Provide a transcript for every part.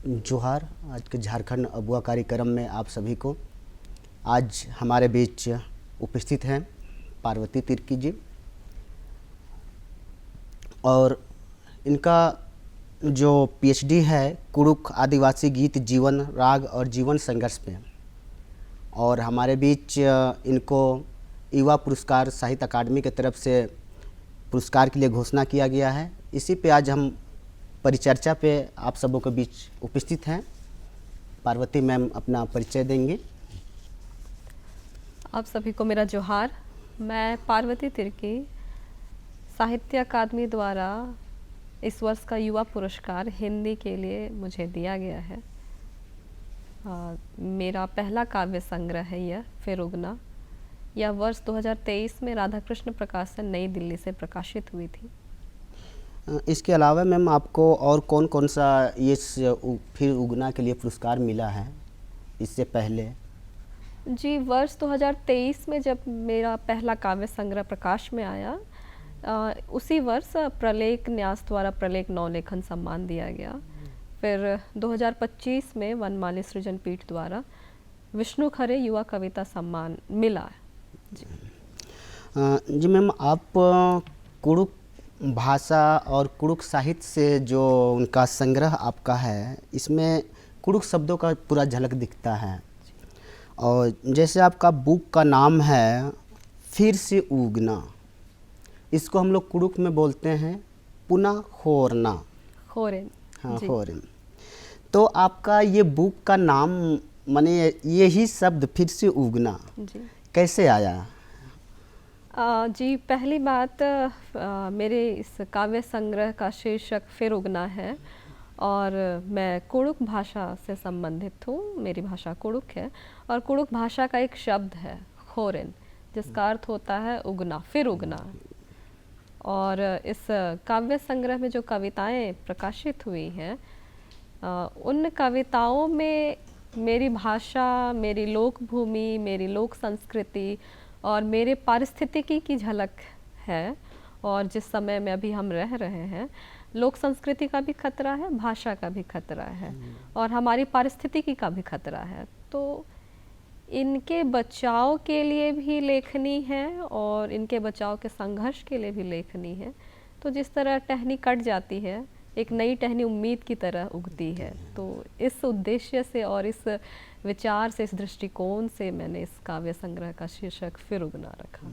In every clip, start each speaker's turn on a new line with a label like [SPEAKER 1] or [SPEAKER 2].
[SPEAKER 1] जोहार। आज के झारखंड अबुआ कार्यक्रम में आप सभी को आज हमारे बीच उपस्थित हैं पार्वती तिर्की जी, और इनका जो पीएचडी है कुड़ुख आदिवासी गीत जीवन राग और जीवन संघर्ष पे, और हमारे बीच इनको युवा पुरस्कार साहित्य अकादमी की तरफ से पुरस्कार के लिए घोषणा किया गया है। इसी पे आज हम परिचर्चा पे आप सबों के बीच उपस्थित हैं। पार्वती मैम अपना परिचय देंगे।
[SPEAKER 2] आप सभी को मेरा जोहार। मैं पार्वती तिर्की, साहित्य अकादमी द्वारा इस वर्ष का युवा पुरस्कार हिंदी के लिए मुझे दिया गया है। मेरा पहला काव्य संग्रह है यह फिर उगना। यह वर्ष 2023 में राधाकृष्ण प्रकाशन नई दिल्ली से प्रकाशित हुई थी।
[SPEAKER 1] इसके अलावा मैम आपको और कौन कौन सा ये फिर उगना के लिए पुरस्कार मिला है इससे पहले?
[SPEAKER 2] जी, वर्ष 2023 में जब मेरा पहला काव्य संग्रह प्रकाश में आया, उसी वर्ष प्रलेख न्यास द्वारा प्रलेख नवलेखन सम्मान दिया गया। फिर 2025 में वनमाली सृजन पीठ द्वारा विष्णु खरे युवा कविता सम्मान मिला।
[SPEAKER 1] जी मैम, आप कुड़ुख भाषा और कुड़ुख साहित्य से जो उनका संग्रह आपका है, इसमें कुड़ुख शब्दों का पूरा झलक दिखता है। और जैसे आपका बुक का नाम है फिर से उगना, इसको हम लोग कुड़ुख में बोलते हैं पुनः होरना।
[SPEAKER 2] होरेन।
[SPEAKER 1] हाँ, होरेन। तो आपका ये बुक का नाम माने यही शब्द फिर से उगना
[SPEAKER 2] जी
[SPEAKER 1] कैसे आया?
[SPEAKER 2] जी, पहली बात, मेरे इस काव्य संग्रह का शीर्षक फिर उगना है और मैं कुड़ुख भाषा से संबंधित हूँ। मेरी भाषा कुड़ुख है और कुड़ुख भाषा का एक शब्द है खोरेन, जिसका अर्थ होता है उगना, फिर उगना। और इस काव्य संग्रह में जो कविताएं प्रकाशित हुई हैं, उन कविताओं में मेरी भाषा, मेरी लोक भूमि, मेरी लोक संस्कृति और मेरे पारिस्थितिकी की झलक है। और जिस समय में अभी हम रह रहे हैं, लोक संस्कृति का भी खतरा है, भाषा का भी खतरा है और हमारी पारिस्थितिकी का भी खतरा है। तो इनके बचाव के लिए भी लेखनी है और इनके बचाव के संघर्ष के लिए भी लेखनी है। तो जिस तरह टहनी कट जाती है, एक नई टहनी उम्मीद की तरह उगती है। तो इस उद्देश्य से और इस विचार से, इस दृष्टिकोण से मैंने इस काव्य संग्रह का शीर्षक फिर उगना रखा।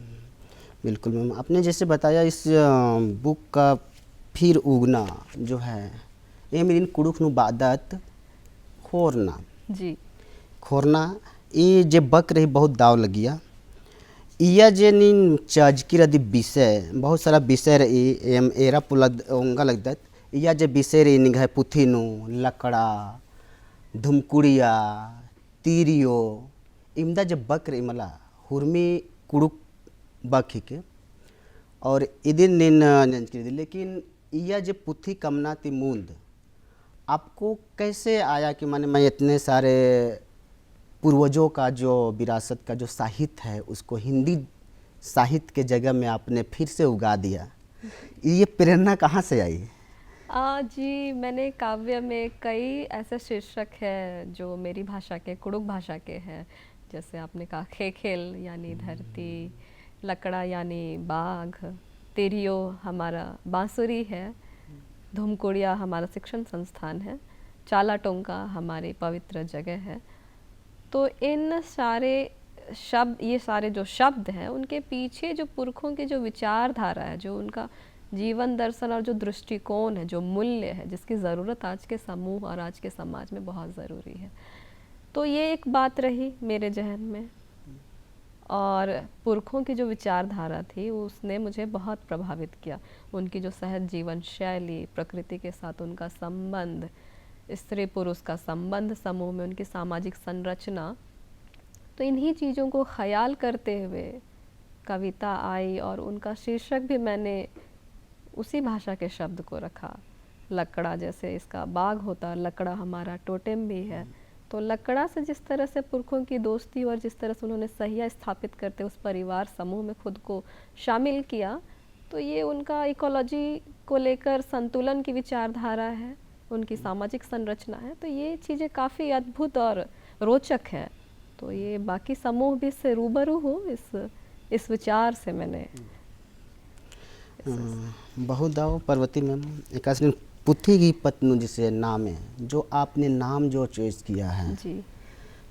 [SPEAKER 1] बिल्कुल मैम, आपने जैसे बताया इस बुक का फिर उगना जो है ये मेरी कुड़ुख नु बादत खोरना
[SPEAKER 2] जी,
[SPEAKER 1] खोरना ये जे बक रही बहुत दाव लगिया। इया जे नीन चाजकी रदी विषय बहुत सारा विषय रही एम एरा पुलद ओंगा लगदत। इया जे विषय रही निगाह पुथी नु लकड़ा धुमकुड़िया तीरियो इमदा जब बक रही मला हुरमी कुड़ुक बक के और इदिन निन नंजकी, लेकिन इया जे पुथी कमना ती मूंद आपको कैसे आया कि माने मैं इतने सारे पूर्वजों का जो विरासत का जो साहित्य है उसको हिंदी साहित्य के जगह में आपने फिर से उगा दिया? ये प्रेरणा कहाँ से आई?
[SPEAKER 2] जी, मैंने काव्य में कई ऐसे शीर्षक हैं जो मेरी भाषा के, कुड़ुख भाषा के हैं। जैसे आपने कहा खेखेल यानी धरती, लकड़ा यानी बाघ, तिरियो हमारा बांसुरी है, धुमकुड़िया हमारा शिक्षण संस्थान है, चाला टोंका हमारी पवित्र जगह है। तो इन सारे शब्द, ये सारे जो शब्द हैं, उनके पीछे जो पुरखों की जो विचारधारा है, जो उनका जीवन दर्शन और जो दृष्टिकोण है, जो मूल्य है, जिसकी ज़रूरत आज के समूह और आज के समाज में बहुत ज़रूरी है। तो ये एक बात रही मेरे जहन में, और पुरखों की जो विचारधारा थी उसने मुझे बहुत प्रभावित किया। उनकी जो सहज जीवन शैली, प्रकृति के साथ उनका संबंध, स्त्री पुरुष का संबंध समूह में, उनकी सामाजिक संरचना, तो इन्हीं चीज़ों को ख्याल करते हुए कविता आई और उनका शीर्षक भी मैंने उसी भाषा के शब्द को रखा। लकड़ा, जैसे इसका बाघ होता, लकड़ा हमारा टोटेम भी है। तो लकड़ा से जिस तरह से पुरखों की दोस्ती और जिस तरह से उन्होंने सहिया स्थापित करते उस परिवार समूह में खुद को शामिल किया, तो ये उनका इकोलॉजी को लेकर संतुलन की विचारधारा है। उनकी सामाजिक संरचना है, तो ये चीज़ें काफ़ी अद्भुत और रोचक है। तो ये बाकी समूह भी इससे रूबरू हो इस विचार से मैंने
[SPEAKER 1] बहुदाव पर्वती मैम एक आसनी पुथी की पत्नु जिसे नाम है जो आपने नाम जो चॉइस किया है
[SPEAKER 2] जी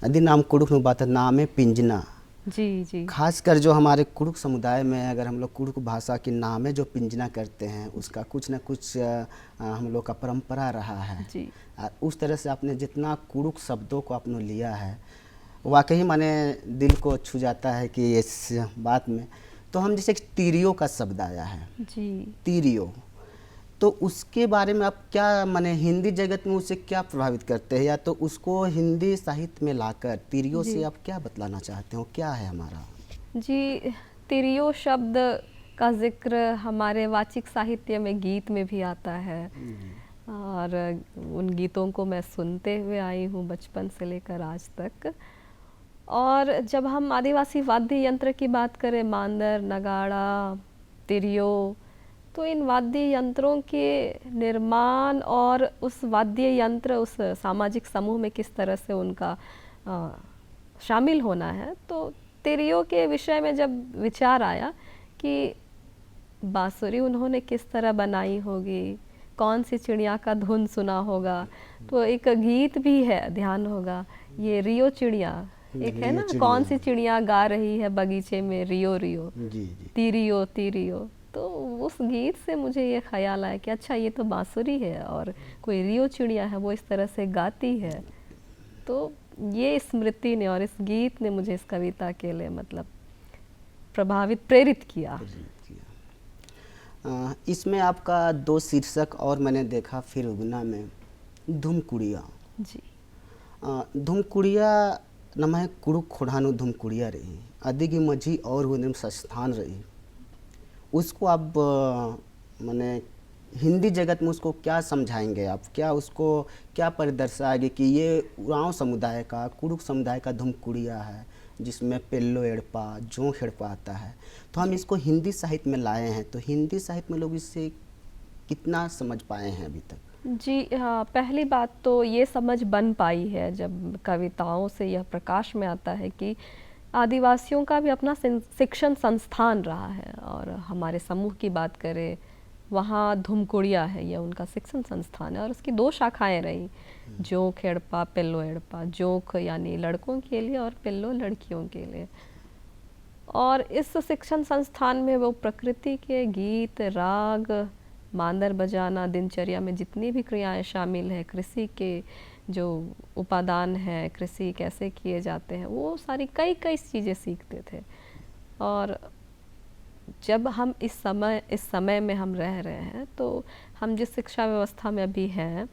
[SPEAKER 1] यदि नाम कुड़ुक में बात है नाम है पिंजना।
[SPEAKER 2] जी जी
[SPEAKER 1] खासकर जो हमारे कुड़ुक समुदाय में अगर हम लोग कुड़ुक भाषा के नाम है जो पिंजना करते हैं उसका कुछ न कुछ हम लोग का परंपरा रहा है।
[SPEAKER 2] जी
[SPEAKER 1] उस तरह से आपने जितना कुड़ुक शब्दों को आपने लिया है वाकई माने दिल को छू जाता है कि इस बात में। तो हम जैसे तीरियो का शब्द आया है
[SPEAKER 2] जी
[SPEAKER 1] तीरियो, तो उसके बारे में आप क्या माने हिंदी जगत में उसे क्या प्रभावित करते हैं या तो उसको हिंदी साहित्य में लाकर तीरियो
[SPEAKER 2] जी
[SPEAKER 1] से आप क्या बतलाना चाहते हो, क्या है हमारा?
[SPEAKER 2] जी तिरियो शब्द का जिक्र हमारे वाचिक साहित्य में गीत में भी आता है, और उन गीतों को मैं सुनते हुए आई हूँ बचपन से लेकर आज तक। और जब हम आदिवासी वाद्य यंत्र की बात करें, मांदर, नगाड़ा, तिरियो, तो इन वाद्य यंत्रों के निर्माण और उस वाद्य यंत्र उस सामाजिक समूह में किस तरह से उनका शामिल होना है, तो तिरियो के विषय में जब विचार आया कि बांसुरी उन्होंने किस तरह बनाई होगी, कौन सी चिड़िया का धुन सुना होगा, तो एक गीत भी है, ध्यान होगा ये रियो चिड़िया एक है ना, कौन सी चिड़िया गा रही है बगीचे में रियो रियो,
[SPEAKER 1] जी जी
[SPEAKER 2] तीरियो तीरियो। तो उस गीत से मुझे ये ख्याल आया कि अच्छा ये तो बांसुरी है और कोई रियो चिड़िया है वो इस तरह से गाती है। तो ये स्मृति ने और इस गीत ने मुझे इस कविता के लिए मतलब प्रेरित किया।
[SPEAKER 1] इसमें आपका दो शीर्षक और मैंने देखा फिर उगना में धुमकुड़िया
[SPEAKER 2] जी
[SPEAKER 1] धुमकुड़िया नमः कुड़ुक खोड़ानु धुमकुड़िया रही अधिक मझी और वो संस्थान रही, उसको आप माने हिंदी जगत में उसको क्या समझाएंगे आप, क्या उसको क्या परिदर्शाएंगे कि ये उरांव समुदाय का कुड़ुक समुदाय का धुमकुड़िया है जिसमें पेल्लो एड़पा जोंक एड़पा आता है, तो हम इसको हिंदी साहित्य में लाए हैं, तो हिंदी साहित्य में लोग इससे कितना समझ पाए हैं अभी तक?
[SPEAKER 2] जी हाँ, पहली बात तो ये समझ बन पाई है जब कविताओं से यह प्रकाश में आता है कि आदिवासियों का भी अपना शिक्षण संस्थान रहा है। और हमारे समूह की बात करें, वहाँ धुमकुड़िया है, यह उनका शिक्षण संस्थान है और उसकी दो शाखाएं रही, जोंक एड़पा पेल्लो एड़पा। जोंक यानी लड़कों के लिए और पेल्लो लड़कियों के लिए। और इस शिक्षण संस्थान में वो प्रकृति के गीत, राग, मांदर बजाना, दिनचर्या में जितनी भी क्रियाएं शामिल हैं, कृषि के जो उपादान है, कृषि कैसे किए जाते हैं, वो सारी कई कई चीज़ें सीखते थे। और जब हम इस समय में हम रह रहे हैं, तो हम जिस शिक्षा व्यवस्था में अभी हैं,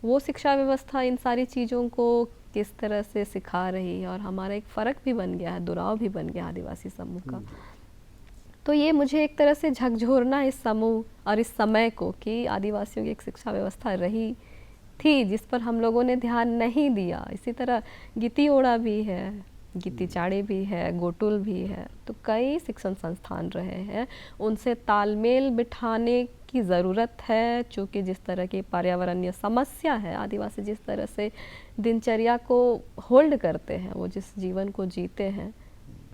[SPEAKER 2] वो शिक्षा व्यवस्था इन सारी चीज़ों को किस तरह से सिखा रही है, और हमारा एक फ़र्क भी बन गया है, दुराव भी बन गया आदिवासी समूह का। तो ये मुझे एक तरह से झकझोरना इस समूह और इस समय को कि आदिवासियों की एक शिक्षा व्यवस्था रही थी जिस पर हम लोगों ने ध्यान नहीं दिया। इसी तरह गीती ओड़ा भी है, गीती चाड़ी भी है, गोटुल भी है, तो कई शिक्षण संस्थान रहे हैं। उनसे तालमेल बिठाने की ज़रूरत है, चूँकि जिस तरह की पर्यावरणीय समस्या है, आदिवासी जिस तरह से दिनचर्या को होल्ड करते हैं, वो जिस जीवन को जीते हैं,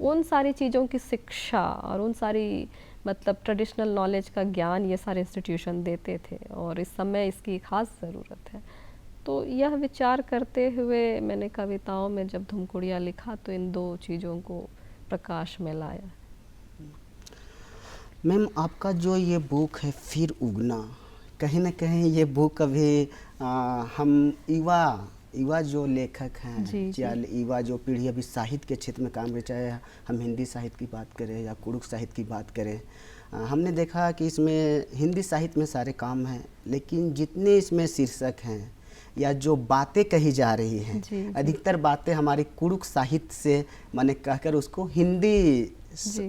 [SPEAKER 2] उन सारी चीज़ों की शिक्षा और उन सारी मतलब ट्रेडिशनल नॉलेज का ज्ञान ये सारे इंस्टीट्यूशन देते थे, और इस समय इसकी खास ज़रूरत है। तो यह विचार करते हुए मैंने कविताओं में जब धुमकुड़िया लिखा तो इन दो चीज़ों को प्रकाश में लाया।
[SPEAKER 1] मैम आपका जो ये बुक है फिर उगना, कहीं ना कहीं ये बुक अभी हम युवा जो लेखक हैं या युवा जो पीढ़ी अभी साहित्य के क्षेत्र में काम करे, चाहे हम हिंदी साहित्य की बात करें या कुड़ुक साहित्य की बात करें, हमने देखा कि इसमें हिंदी साहित्य में सारे काम हैं, लेकिन जितने इसमें शीर्षक हैं या जो बातें कही जा रही हैं, अधिकतर बातें हमारी कुड़ुक साहित्य से माने कहकर उसको हिंदी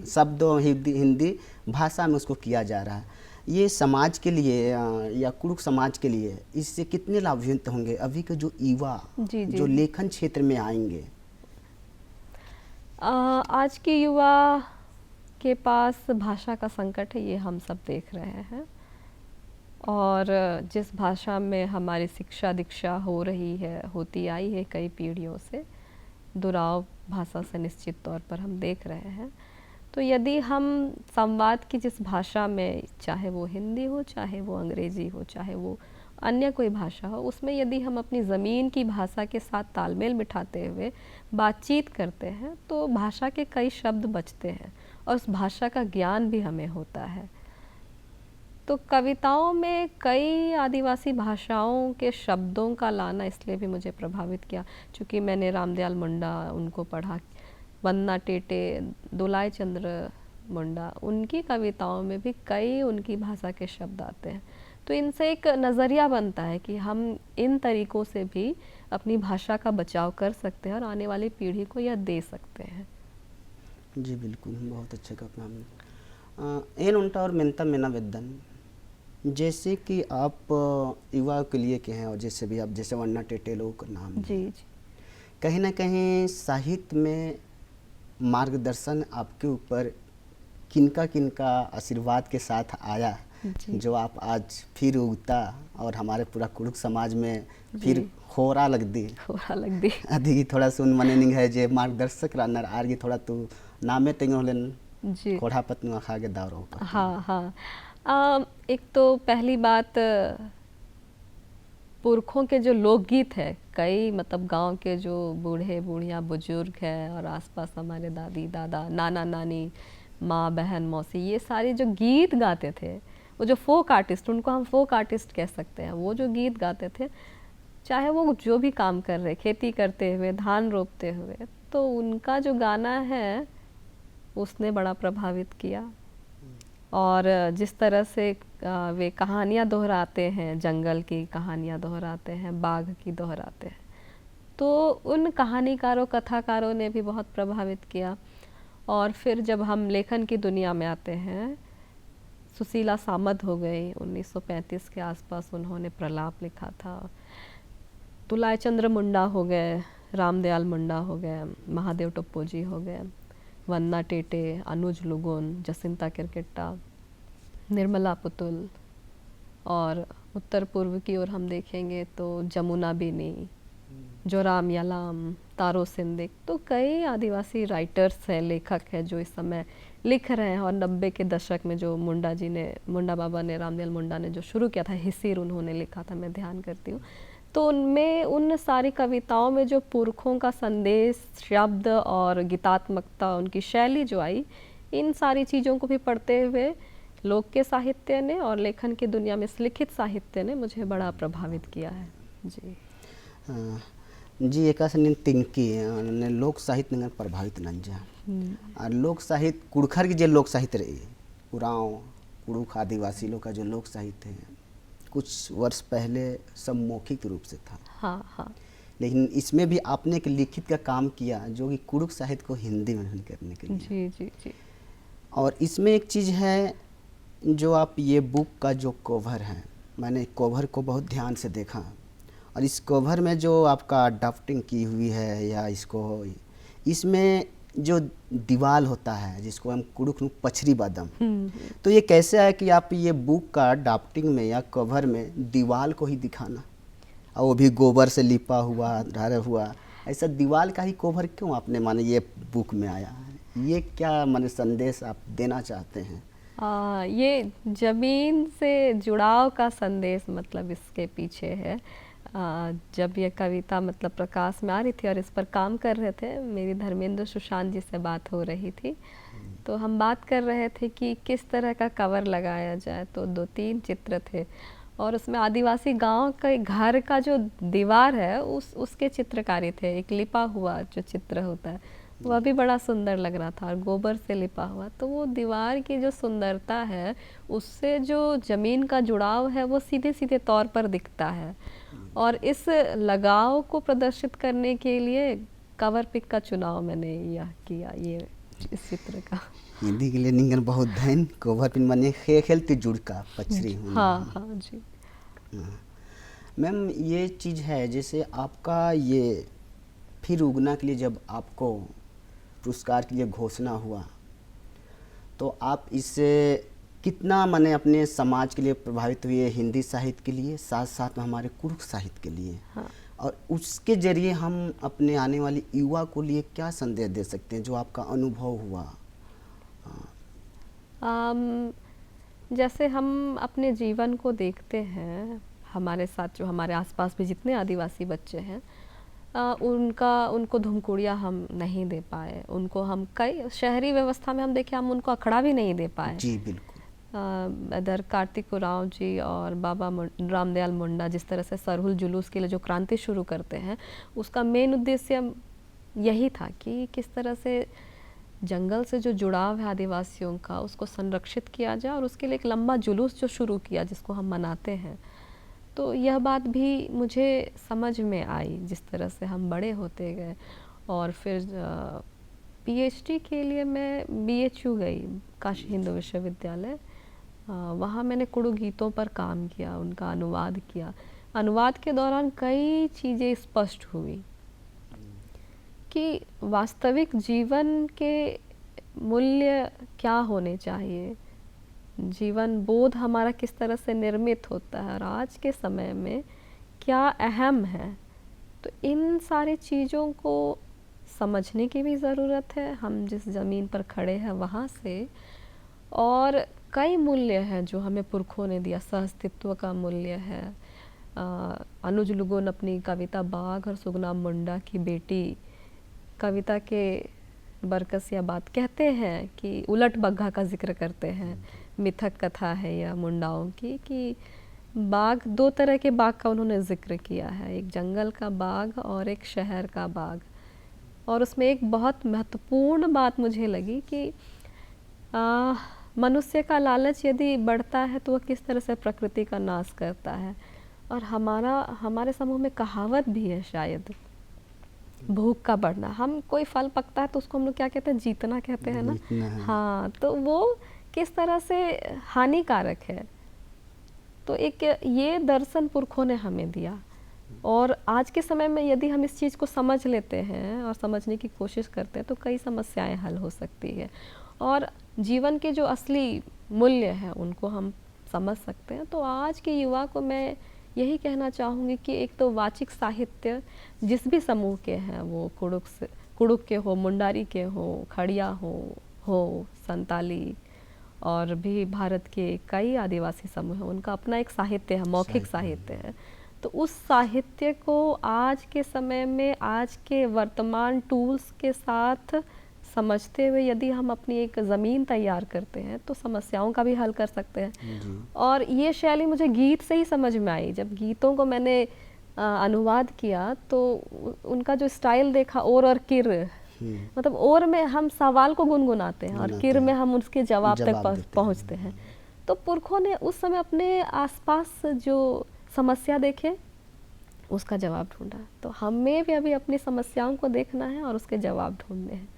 [SPEAKER 1] शब्दों हिंदी भाषा में उसको किया जा रहा है। ये समाज के लिए या कुड़ुक समाज के लिए इससे कितने लाभान्वित होंगे अभी के जो युवा जो लेखन क्षेत्र में आएंगे?
[SPEAKER 2] आज के युवा के पास भाषा का संकट है, ये हम सब देख रहे हैं, और जिस भाषा में हमारी शिक्षा दीक्षा हो रही है, होती आई है कई पीढ़ियों से, दुराव भाषा से निश्चित तौर पर हम देख रहे हैं। तो यदि हम संवाद की जिस भाषा में, चाहे वो हिंदी हो, चाहे वो अंग्रेज़ी हो, चाहे वो अन्य कोई भाषा हो, उसमें यदि हम अपनी ज़मीन की भाषा के साथ तालमेल बिठाते हुए बातचीत करते हैं तो भाषा के कई शब्द बचते हैं और उस भाषा का ज्ञान भी हमें होता है। तो कविताओं में कई आदिवासी भाषाओं के शब्दों का लाना इसलिए भी मुझे प्रभावित किया, क्योंकि मैंने रामदयाल मुंडा उनको पढ़ा, वंदना टेटे, दुलाय चंद्र मुंडा, उनकी कविताओं में भी कई उनकी भाषा के शब्द आते हैं। तो इनसे एक नज़रिया बनता है कि हम इन तरीक़ों से भी अपनी भाषा का बचाव कर सकते हैं और आने वाली पीढ़ी को यह दे सकते हैं।
[SPEAKER 1] जी बिल्कुल, बहुत अच्छा कहा आपने। एन उल्टा और मेनता मेना वेदन, जैसे कि आप युवा के लिए के हैं और जैसे भी आप, जैसे वन्ना टेटे लोग का नाम
[SPEAKER 2] जी जी
[SPEAKER 1] कहीं ना कहीं साहित्य में मार्गदर्शन आपके ऊपर किनका किनका आशीर्वाद के साथ आया,
[SPEAKER 2] जी
[SPEAKER 1] जो आप आज फिर उगता और हमारे पूरा कुड़ुक समाज में फिर
[SPEAKER 2] जी
[SPEAKER 1] होरा लग दी
[SPEAKER 2] थोड़ा लग दी।
[SPEAKER 1] अधि थोड़ा सुन मने निंग है जे मार्गदर्शक रनर आरगी थोड़ा तू नामे तेंगे होलन
[SPEAKER 2] जी
[SPEAKER 1] कोढ़ा पत्नुआ खा के दावरो
[SPEAKER 2] हाँ हाँ। एक तो पहली बात, पुरखों के जो लोकगीत है, कई मतलब गांव के जो बूढ़े बूढ़ियाँ बुजुर्ग हैं और आसपास हमारे दादी दादा नाना नानी माँ बहन मौसी, ये सारे जो गीत गाते थे, वो जो फोक आर्टिस्ट, उनको हम फोक आर्टिस्ट कह सकते हैं, वो जो गीत गाते थे, चाहे वो जो भी काम कर रहे, खेती करते हुए, धान रोपते हुए, तो उनका जो गाना है उसने बड़ा प्रभावित किया। और जिस तरह से वे कहानियाँ दोहराते हैं, जंगल की कहानियाँ दोहराते हैं, बाघ की दोहराते हैं, तो उन कहानीकारों कथाकारों ने भी बहुत प्रभावित किया। और फिर जब हम लेखन की दुनिया में आते हैं, सुशीला सामंत हो गई, 1935 के आसपास उन्होंने प्रलाप लिखा था। दुलाय चंद्र मुंडा हो गए, रामदयाल मुंडा हो गए, महादेव टप्पो जी हो गए, वन्ना टेटे, अनुज लुगुन, जसिंता किरकिट्टा, निर्मला पुतुल, और उत्तर पूर्व की ओर हम देखेंगे तो जमुना बेनी, जोराम यालाम, तारो सिंधिक, तो कई आदिवासी राइटर्स हैं, लेखक हैं जो इस समय लिख रहे हैं। और 90 के दशक में जो मुंडा जी ने, मुंडा बाबा ने, रामदयाल मुंडा ने जो शुरू किया था, हिसिर उन्होंने लिखा था, मैं ध्यान करती हूँ, तो उनमें उन सारी कविताओं में जो पुरखों का संदेश, शब्द और गीतात्मकता, उनकी शैली जो आई, इन सारी चीज़ों को भी पढ़ते हुए लोक के साहित्य ने और लेखन की दुनिया में लिखित साहित्य ने मुझे बड़ा प्रभावित किया है। जी
[SPEAKER 1] जी एका से तिंकी ने लोक साहित्य ने प्रभावित नंजा और लोक साहित्य कुड़खर की जो लोक साहित्य रही, उराव कुड़ुक आदिवासी लोग का जो लोक साहित्य है कुछ वर्ष पहले सब मौखिक रूप से था।
[SPEAKER 2] हाँ हाँ।
[SPEAKER 1] लेकिन इसमें भी आपने एक लिखित का काम किया जो कि कुड़ुक साहित्य को हिंदी में करने के लिए।
[SPEAKER 2] जी जी जी।
[SPEAKER 1] और इसमें एक चीज़ है, जो आप ये बुक का जो कवर है, मैंने कवर को बहुत ध्यान से देखा और इस कवर में जो आपका ड्राफ्टिंग की हुई है या इसको, इसमें जो दीवाल होता है जिसको हम कुड़ुक पछरी बादम, तो ये कैसे है कि आप ये बुक का ड्राफ्टिंग में या कवर में दीवाल को ही दिखाना, और वो भी गोबर से लिपा हुआ ढारा हुआ, ऐसा दीवाल का ही कवर क्यों आपने माने ये बुक में आया है? ये क्या माने संदेश आप देना चाहते हैं?
[SPEAKER 2] ये ज़मीन से जुड़ाव का संदेश मतलब इसके पीछे है। जब ये कविता मतलब प्रकाश में आ रही थी और इस पर काम कर रहे थे, मेरी धर्मेंद्र सुशांत जी से बात हो रही थी, तो हम बात कर रहे थे कि किस तरह का कवर लगाया जाए। तो 2-3 चित्र थे और उसमें आदिवासी गांव के घर का जो दीवार है उसके चित्रकारी थे। एक लिपा हुआ जो चित्र होता है वह भी बड़ा सुंदर लग रहा था और गोबर से लिपा हुआ, तो वो दीवार की जो सुंदरता है उससे जो ज़मीन का जुड़ाव है वो सीधे सीधे तौर पर दिखता है। और इस लगाव को प्रदर्शित करने के लिए कवर पिक का चुनाव मैंने यह किया, ये इस चित्र का।
[SPEAKER 1] हिंदी के लिए निंगन बहुत धैन कवर पिन माने खेलती जुड़ का पछरी।
[SPEAKER 2] हाँ हाँ जी।
[SPEAKER 1] मैम ये चीज़ है, जैसे आपका ये फिर उगना के लिए जब आपको पुरस्कार के लिए घोषणा हुआ तो आप इससे कितना मैंने अपने समाज के लिए प्रभावित हुए, हिंदी साहित्य के लिए, साथ साथ में हमारे कुरुख साहित्य के लिए।
[SPEAKER 2] हाँ।
[SPEAKER 1] और उसके जरिए हम अपने आने वाली युवा को लिए क्या संदेश दे सकते हैं जो आपका अनुभव हुआ?
[SPEAKER 2] अम, जैसे हम अपने जीवन को देखते हैं, हमारे साथ जो हमारे आसपास भी जितने आदिवासी बच्चे हैं, उनको धुमकुड़िया हम नहीं दे पाए, उनको हम कई शहरी व्यवस्था में हम देखें, हम उनको अखड़ा भी नहीं दे पाए।
[SPEAKER 1] जी बिल्कुल।
[SPEAKER 2] इधर कार्तिक उरांव जी और बाबा रामदयाल मुंडा जिस तरह से सरहुल जुलूस के लिए जो क्रांति शुरू करते हैं, उसका मेन उद्देश्य यही था कि किस तरह से जंगल से जो जुड़ाव है आदिवासियों का, उसको संरक्षित किया जाए, और उसके लिए एक लंबा जुलूस जो शुरू किया जिसको हम मनाते हैं। तो यह बात भी मुझे समझ में आई जिस तरह से हम बड़े होते गए। और फिर पीएचडी के लिए मैं बीएचयू गई, काशी हिंदू विश्वविद्यालय। वहाँ मैंने कुड़ुख गीतों पर काम किया, उनका अनुवाद किया। अनुवाद के दौरान कई चीज़ें स्पष्ट हुई कि वास्तविक जीवन के मूल्य क्या होने चाहिए, जीवन बोध हमारा किस तरह से निर्मित होता है और आज के समय में क्या अहम है। तो इन सारी चीज़ों को समझने की भी ज़रूरत है, हम जिस ज़मीन पर खड़े हैं वहाँ से। और कई मूल्य हैं जो हमें पुरखों ने दिया, सहअस्तित्व का मूल्य है। अनुज लुगुन अपनी कविता बाघ और सुगना मुंडा की बेटी कविता के बरकस या बात कहते हैं कि उलट बग्घा का जिक्र करते हैं। मिथक कथा है यह मुंडाओं की कि बाघ, दो तरह के बाघ का उन्होंने जिक्र किया है, एक जंगल का बाघ और एक शहर का बाघ। और उसमें एक बहुत महत्वपूर्ण बात मुझे लगी कि मनुष्य का लालच यदि बढ़ता है तो वह किस तरह से प्रकृति का नाश करता है। और हमारे समूह में कहावत भी है शायद, भूख का बढ़ना। हम कोई फल पकता है तो उसको हम लोग क्या कहते हैं, जीतना कहते हैं ना। हाँ, तो वो किस तरह से हानिकारक है। तो एक ये दर्शन पुरखों ने हमें दिया। और आज के समय में यदि हम इस चीज़ को समझ लेते हैं और समझने की कोशिश करते हैं तो कई समस्याएं हल हो सकती है और जीवन के जो असली मूल्य हैं उनको हम समझ सकते हैं। तो आज के युवा को मैं यही कहना चाहूँगी कि एक तो वाचिक साहित्य जिस भी समूह के हैं, वो कुड़ुख के हो, मुंडारी के हो, खड़िया हो संताली और भी भारत के कई आदिवासी समूह हैं, उनका अपना एक साहित्य है, मौखिक साहित्य है। तो उस साहित्य को आज के समय में, आज के वर्तमान टूल्स के साथ समझते हुए यदि हम अपनी एक ज़मीन तैयार करते हैं तो समस्याओं का भी हल कर सकते हैं। और ये शैली मुझे गीत से ही समझ में आई। जब गीतों को मैंने अनुवाद किया तो उनका जो स्टाइल देखा, और किर, मतलब और में हम सवाल को गुनगुनाते हैं और किर में हम उसके जवाब तक पहुंचते हैं। तो पुरखों ने उस समय अपने आसपास जो समस्या देखे उसका जवाब ढूंढा। तो हमें भी अभी अपनी समस्याओं को देखना है और उसके जवाब ढूंढने हैं।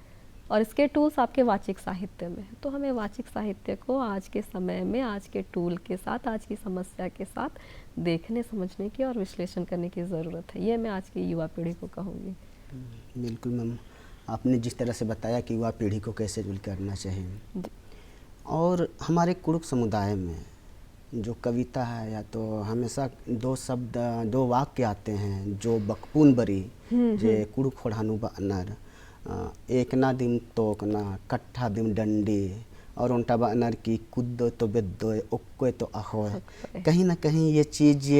[SPEAKER 2] और इसके टूल्स आपके वाचिक साहित्य में है। तो हमें वाचिक साहित्य को आज के समय में, आज के टूल के साथ, आज की समस्या के साथ देखने, समझने की और विश्लेषण करने की ज़रूरत है। ये मैं आज की युवा पीढ़ी को कहूँगी।
[SPEAKER 1] बिल्कुल मैम, आपने जिस तरह से बताया कि युवा पीढ़ी को कैसे डील करना चाहिए। और हमारे कुड़ुख समुदाय में जो कविता है, या तो हमेशा दो वाक्य आते हैं जो बकपून बरी जे कुड़ुख खोड़ानू बानर, एक ना दिम तोकना कट्ठा दिम डंडी, और उनटा बानर की कुद्दो तो बेद्दो ओक्को तो अहोय। कहीं ना कहीं ये चीज़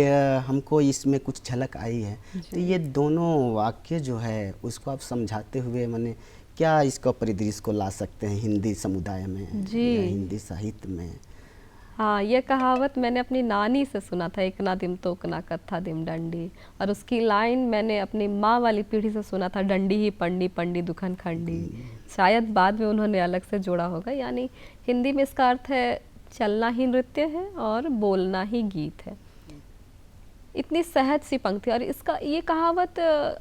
[SPEAKER 1] हमको इसमें कुछ झलक आई है। तो ये दोनों वाक्य जो है उसको आप समझाते हुए मैंने क्या इसका परिदृश्य को ला सकते हैं हिंदी समुदाय में या हिंदी साहित्य में?
[SPEAKER 2] हाँ, ये कहावत मैंने अपनी नानी से सुना था, एक ना दिम तोकना कत्था दिम डंडी। और उसकी लाइन मैंने अपनी माँ वाली पीढ़ी से सुना था, डंडी ही पंडी पंडी दुखन खंडी। शायद बाद में उन्होंने अलग से जोड़ा होगा। यानी हिंदी में इसका अर्थ है चलना ही नृत्य है और बोलना ही गीत है। इतनी सहज सी पंक्ति। और इसका ये कहावत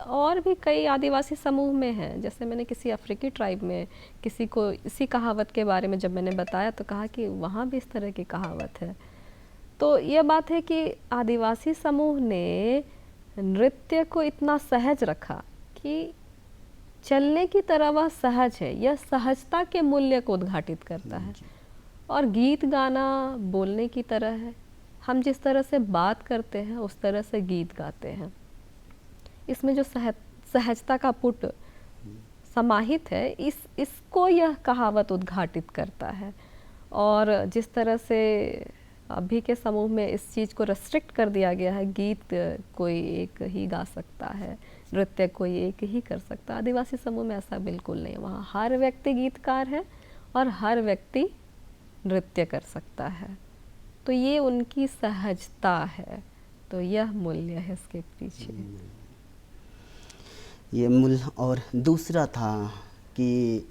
[SPEAKER 2] और भी कई आदिवासी समूह में है। जैसे मैंने किसी अफ्रीकी ट्राइब में किसी को इसी कहावत के बारे में जब मैंने बताया तो कहा कि वहाँ भी इस तरह की कहावत है। तो ये बात है कि आदिवासी समूह ने नृत्य को इतना सहज रखा कि चलने की तरह वह सहज है। यह सहजता के मूल्य को उद्घाटित करता है। और गीत गाना बोलने की तरह है, हम जिस तरह से बात करते हैं उस तरह से गीत गाते हैं। इसमें जो सहजता का पुट समाहित है, इसको यह कहावत उद्घाटित करता है। और जिस तरह से अभी के समूह में इस चीज़ को रेस्ट्रिक्ट कर दिया गया है, गीत कोई एक ही गा सकता है, नृत्य कोई एक ही कर सकता है, आदिवासी समूह में ऐसा बिल्कुल नहीं। वहाँ हर व्यक्ति गीतकार है और हर व्यक्ति नृत्य कर सकता है। तो ये उनकी सहजता है, तो यह मूल्य है इसके पीछे।
[SPEAKER 1] ये मूल्य। और दूसरा था कि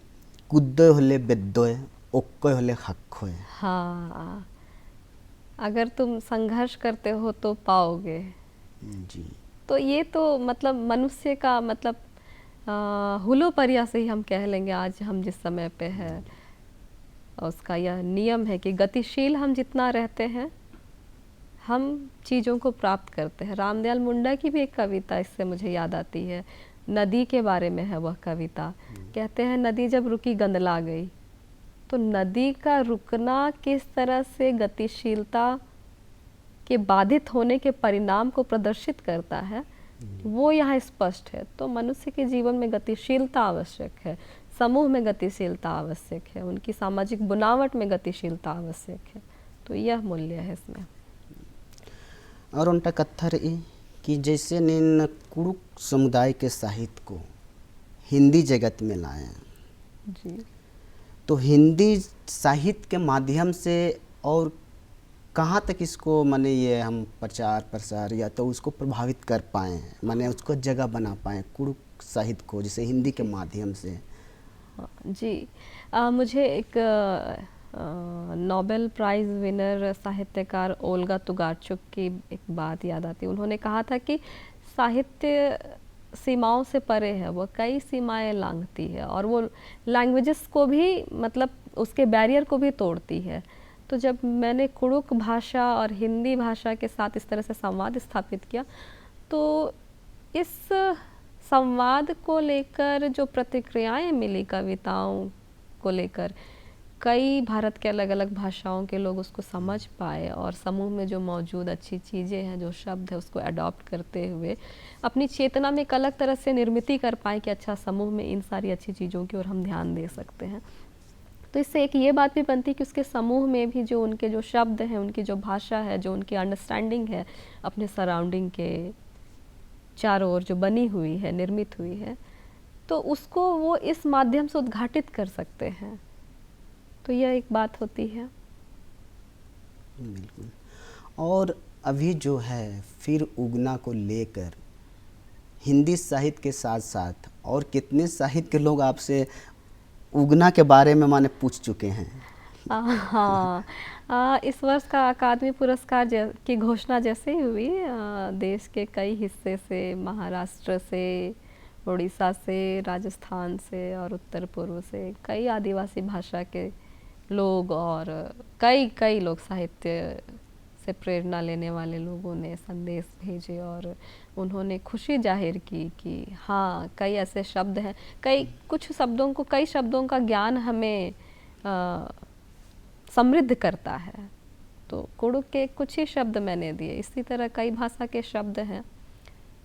[SPEAKER 1] कुद्दोय होले बेद्दोय ओक्कोय होले हक्कोय।
[SPEAKER 2] हाँ, अगर तुम संघर्ष करते हो तो पाओगे।
[SPEAKER 1] जी।
[SPEAKER 2] तो ये तो मतलब मनुष्य का मतलब हुलोपरिया से ही हम कह लेंगे आज हम जिस समय पे है, उसका यह नियम है कि गतिशील हम जितना रहते हैं हम चीज़ों को प्राप्त करते हैं। रामदयाल मुंडा की भी एक कविता इससे मुझे याद आती है, नदी के बारे में है वह कविता। कहते हैं नदी जब रुकी गंदला गई। तो नदी का रुकना किस तरह से गतिशीलता के बाधित होने के परिणाम को प्रदर्शित करता है, वो यहाँ स्पष्ट है। तो मनुष्य के जीवन में गतिशीलता आवश्यक है, समूह में गतिशीलता आवश्यक है, उनकी सामाजिक बनावट में गतिशीलता आवश्यक है। तो यह मूल्य है इसमें।
[SPEAKER 1] और उनका कत्थर ये कि जैसे निन कुड़ुक समुदाय के साहित्य को हिंदी जगत में लाए,
[SPEAKER 2] जी,
[SPEAKER 1] तो हिंदी साहित्य के माध्यम से और कहाँ तक इसको माने ये हम प्रचार प्रसार या तो उसको प्रभावित कर पाए, माने उसको जगह बना पाए कुड़ुक साहित्य को जैसे हिंदी के माध्यम से।
[SPEAKER 2] जी, मुझे एक नोबेल प्राइज़ विनर साहित्यकार ओल्गा तुगार्चुक की एक बात याद आती है। उन्होंने कहा था कि साहित्य सीमाओं से परे है, वो कई सीमाएं लांघती है और वो लैंग्वेजेस को भी मतलब उसके बैरियर को भी तोड़ती है। तो जब मैंने कुड़ुक भाषा और हिंदी भाषा के साथ इस तरह से संवाद स्थापित किया, तो इस संवाद को लेकर जो प्रतिक्रियाएं मिली कविताओं को लेकर, कई भारत के अलग अलग भाषाओं के लोग उसको समझ पाए और समूह में जो मौजूद अच्छी चीज़ें हैं, जो शब्द है, उसको अडॉप्ट करते हुए अपनी चेतना में एक अलग तरह से निर्मिति कर पाए कि अच्छा समूह में इन सारी अच्छी चीज़ों की ओर हम ध्यान दे सकते हैं। तो इससे एक ये बात भी बनती है कि उसके समूह में भी जो उनके जो शब्द हैं, उनकी जो भाषा है, जो उनकी अंडरस्टैंडिंग है अपने सराउंडिंग के चारों ओर जो बनी हुई है, निर्मित हुई है, तो उसको वो इस माध्यम से उद्घाटित कर सकते हैं। तो यह एक बात होती है।
[SPEAKER 1] बिल्कुल। और अभी जो है फिर उगना को लेकर हिंदी साहित्य के साथ साथ और कितने साहित्य के लोग आपसे उगना के बारे में माने पूछ चुके हैं।
[SPEAKER 2] हाँ, इस वर्ष का अकादमी पुरस्कार की घोषणा जैसे ही हुई, देश के कई हिस्से से, महाराष्ट्र से, उड़ीसा से, राजस्थान से और उत्तर पूर्व से कई आदिवासी भाषा के लोग और कई लोग, साहित्य से प्रेरणा लेने वाले लोगों ने संदेश भेजे और उन्होंने खुशी जाहिर की कि हाँ, कई ऐसे शब्द हैं, कई शब्दों का ज्ञान हमें समृद्ध करता है। तो कुड़ुक के कुछ ही शब्द मैंने दिए, इसी तरह कई भाषा के शब्द हैं,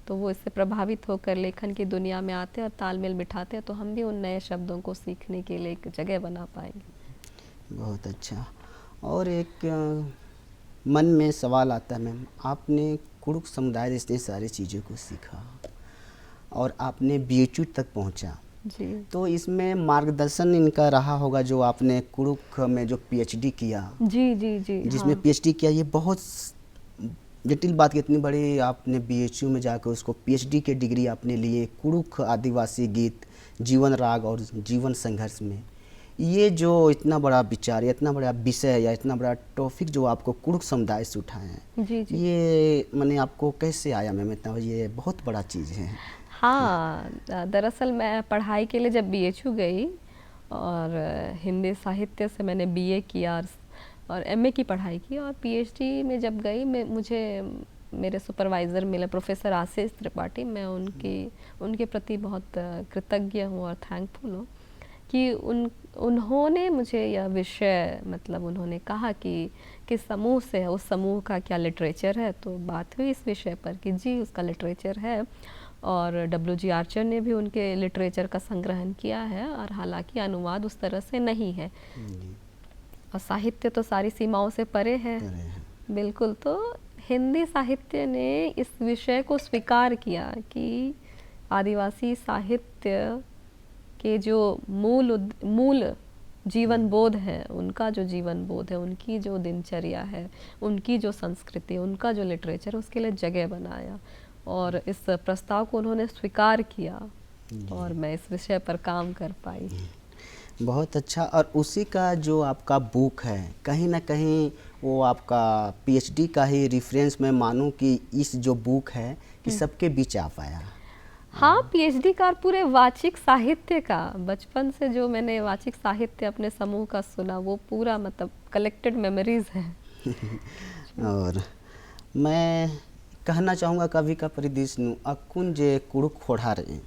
[SPEAKER 2] तो वो इससे प्रभावित होकर लेखन की दुनिया में आते हैं और तालमेल बिठाते हैं, तो हम भी उन नए शब्दों को सीखने के लिए एक जगह बना पाएंगे।
[SPEAKER 1] बहुत अच्छा। और एक मन में सवाल आता है मैम, आपने कुड़ुक समुदाय से इतनी सारी चीज़ों को सीखा और आपने बीएचयू तक पहुंचा,
[SPEAKER 2] जी,
[SPEAKER 1] तो इसमें मार्गदर्शन इनका रहा होगा जो आपने कुड़ुक में जो पीएचडी किया।
[SPEAKER 2] जी, जी, जी,
[SPEAKER 1] जिसमें
[SPEAKER 2] हाँ।
[SPEAKER 1] पीएचडी किया, ये बहुत जटिल बात, कितनी बड़ी आपने बीएचयू में जाकर उसको पीएचडी के डिग्री आपने लिए कुड़ुक आदिवासी गीत, जीवन राग और जीवन संघर्ष में। ये जो इतना बड़ा विचार या इतना बड़ा विषय या इतना बड़ा टॉपिक जो आपको कुड़ुक समुदाय से उठाए हैं,
[SPEAKER 2] जी, जी।
[SPEAKER 1] ये मैंने आपको कैसे आया मैम इतना, ये बहुत बड़ा चीज़ है।
[SPEAKER 2] हाँ, दरअसल मैं पढ़ाई के लिए जब बीएचयू गई और हिंदी साहित्य से मैंने बीए किया और एमए की पढ़ाई की और पीएचडी में जब गई, मुझे मेरे सुपरवाइज़र मिले प्रोफेसर आशीष त्रिपाठी। मैं उनके प्रति बहुत कृतज्ञ हूँ और थैंकफुल हूँ कि उन्होंने मुझे यह विषय मतलब उन्होंने कहा कि किस समूह से है, उस समूह का क्या लिटरेचर है, तो बात हुई इस विषय पर कि जी उसका लिटरेचर है। और W.G. आर्चर ने भी उनके लिटरेचर का संग्रहण किया है, और हालांकि अनुवाद उस तरह से नहीं है, और साहित्य तो सारी सीमाओं से परे है। बिल्कुल। तो हिंदी साहित्य ने इस विषय को स्वीकार किया कि आदिवासी साहित्य के जो मूल जीवन बोध है, उनका जो जीवन बोध है, उनकी जो दिनचर्या है, उनकी जो संस्कृति, उनका जो लिटरेचर, उसके लिए जगह बनाया, और इस प्रस्ताव को उन्होंने स्वीकार किया, और मैं इस विषय पर काम कर पाई।
[SPEAKER 1] बहुत अच्छा। और उसी का जो आपका बुक है, कहीं ना कहीं वो आपका PhD का ही रेफरेंस मैं मानूं कि इस जो बुक है कि सबके बीच आ पाया।
[SPEAKER 2] हाँ, PhD का और पूरे वाचिक साहित्य का, बचपन से जो मैंने वाचिक साहित्य अपने समूह का सुना, वो पूरा मतलब कलेक्टेड मेमोरीज है।
[SPEAKER 1] और मैं कहना चाहूँगा कभी का परिदेश नु अकुन जे कुड़ुक खोड़ा रहे,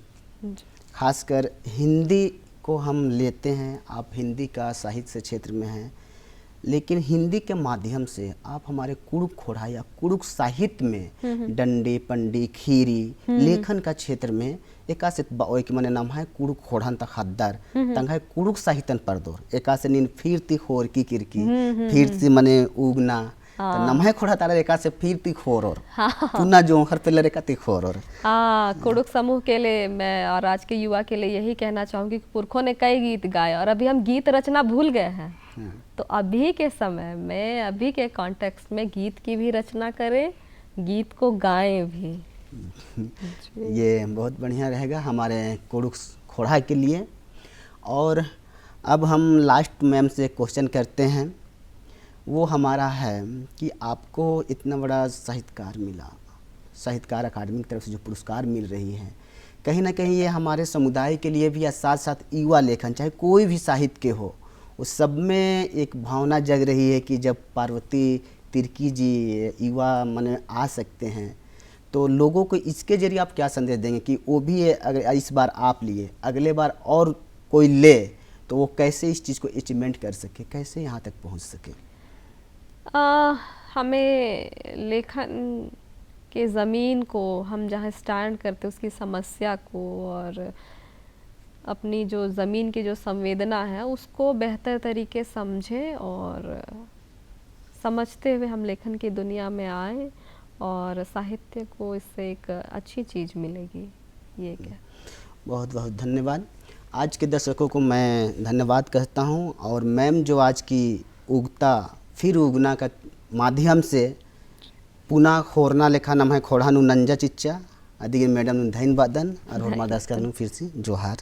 [SPEAKER 1] खासकर हिंदी को हम लेते हैं, आप हिंदी का साहित्य क्षेत्र में हैं, लेकिन हिंदी के माध्यम से आप हमारे कुड़ुक खोड़ा या कुड़ुक साहित्य में डंडे पंडी खीरी लेखन का क्षेत्र में एकासे एक मने नाम है कुड़ुक खोड़न तक हद्दर तंग है कुड़ुक साहित्यन परदोर एकासे नीन फिरती खोर की किरकी फिरती मने उगना नमहे खोड़ा तारा एका से फिरती खोर और पुना जो हर पहले रेखा ती खोर और
[SPEAKER 2] कुड़ुक समूह के लिए मैं और आज के युवा के लिए यही कहना चाहूँगी कि पुरखों ने कई गीत गाए और अभी हम गीत रचना भूल गए हैं। तो अभी के समय में, अभी के कॉन्टेक्स्ट में गीत की भी रचना करें, गीत को गाएं भी।
[SPEAKER 1] ये बहुत बढ़िया रहेगा हमारे कुड़ुक खोड़ा के लिए। और अब हम लास्ट मैम से क्वेश्चन करते हैं, वो हमारा है कि आपको इतना बड़ा साहित्यकार मिला, साहित्यकार अकादमी की तरफ से जो पुरस्कार मिल रही है, कहीं ना कहीं ये हमारे समुदाय के लिए भी, या साथ साथ युवा लेखन चाहे कोई भी साहित्य के हो, उस सब में एक भावना जग रही है कि जब पार्वती तिर्की जी युवा मन आ सकते हैं, तो लोगों को इसके जरिए आप क्या संदेश देंगे कि वो भी अगर इस बार आप लिए, अगले बार और कोई ले, तो वो कैसे इस चीज़ को अचीवमेंट कर सके, कैसे यहाँ तक पहुँच सके?
[SPEAKER 2] हमें लेखन के ज़मीन को, हम जहाँ स्टैंड करते उसकी समस्या को, और अपनी जो ज़मीन की जो संवेदना है उसको बेहतर तरीके समझें, और समझते हुए हम लेखन की दुनिया में आए, और साहित्य को इससे एक अच्छी चीज़ मिलेगी। ये क्या,
[SPEAKER 1] बहुत बहुत धन्यवाद। आज के दर्शकों को मैं धन्यवाद कहता हूँ, और मैम जो आज की उगता फिर उगना का माध्यम से पुनः खोरना लेखा नाम है खोड़ा नु नंजा चिच्चा अदिगे मैडम नु धन्यवादन और हमारा दर्शक नु फिर से जोहार।